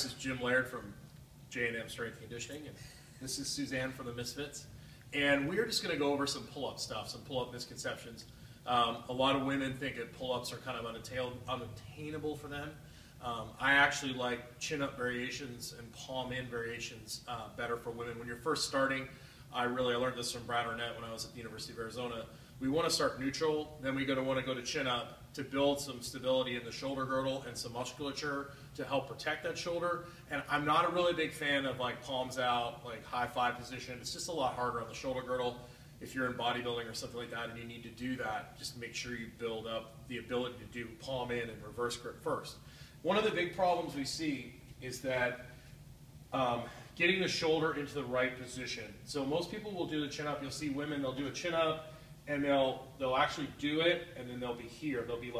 this is Jim Laird from J&M Strength Conditioning, and this is Suzanne from the Misfits. And we're just going to go over some pull-up stuff, some pull-up misconceptions. A lot of women think that pull-ups are kind of unattainable for them. I actually like chin-up variations and palm-in variations better for women. When you're first starting, I learned this from Brad Arnett when I was at the University of Arizona. We want to start neutral, then we're going to want to go to chin-up to build some stability in the shoulder girdle and some musculature to help protect that shoulder. And I'm not a really big fan of like palms out, like high five position. It's just a lot harder on the shoulder girdle. If you're in bodybuilding or something like that and you need to do that, just make sure you build up the ability to do palm in and reverse grip first. One of the big problems we see is that getting the shoulder into the right position. So most people will do the chin up. You'll see women, they'll do a chin up and they'll actually do it, and then they'll be here. They'll be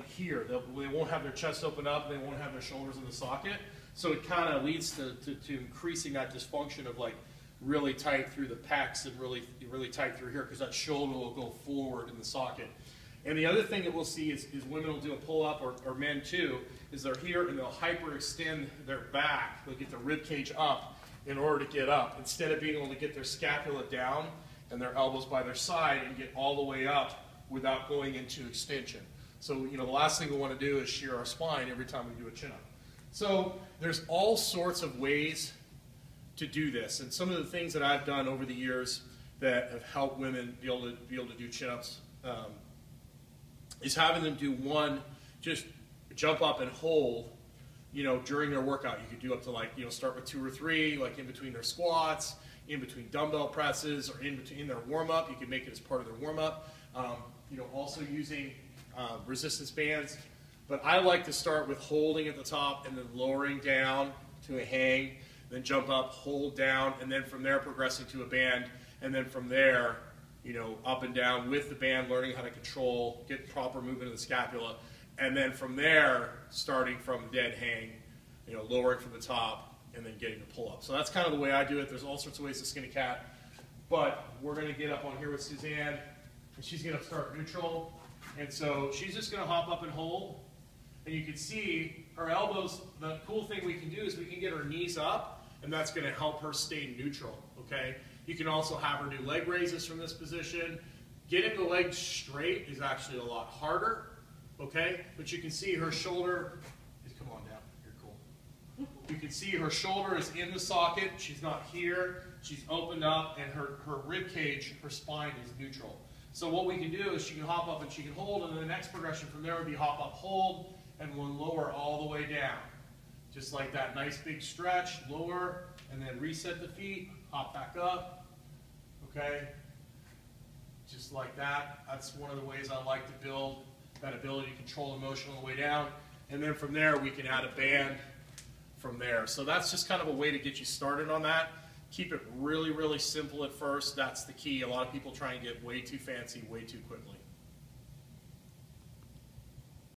here. They won't have their chest open up. They won't have their shoulders in the socket. So it kind of leads to increasing that dysfunction of like really tight through the pecs and really tight through here, because that shoulder will go forward in the socket. And the other thing that we'll see is women will do a pull-up, or men too, is they're here and they'll hyperextend their back. They'll get the rib cage up in order to get up, instead of being able to get their scapula down and their elbows by their side and get all the way up without going into extension. So, the last thing we want to do is shear our spine every time we do a chin-up. So there's all sorts of ways to do this, and some of the things that I've done over the years that have helped women be able to do chin-ups is having them do one, just jump up and hold, during their workout. You could do up to start with 2 or 3, like in between their squats, in between dumbbell presses, or in their warm-up. You can make it as part of their warm-up. Also using resistance bands. But I like to start with holding at the top and then lowering down to a hang, then jump up, hold down, and then from there progressing to a band, and then from there, up and down with the band, learning how to control, get proper movement of the scapula, and then from there, starting from dead hang, lowering from the top, and then getting the pull-up. So that's kind of the way I do it. There's all sorts of ways to skin a cat, but we're going to get up on here with Suzanne, and she's going to start neutral, and so she's just going to hop up and hold, and you can see her elbows. The cool thing we can do is we can get her knees up, and that's going to help her stay neutral, okay? You can also have her do leg raises from this position. Getting the legs straight is actually a lot harder, okay? But you can see her shoulder is, come on down, you're cool. You can see her shoulder is in the socket. She's not here. She's opened up, and her rib cage, her spine is neutral. So what we can do is she can hop up and she can hold, and then the next progression from there would be hop up, hold, and we'll lower all the way down. Just like that, nice big stretch, lower, and then reset the feet, hop back up, okay? Just like that. That's one of the ways I like to build that ability to control the motion on the way down. And then from there, we can add a band from there. So that's just kind of a way to get you started on that. Keep it really, really simple at first. That's the key. A lot of people try and get way too fancy way too quickly.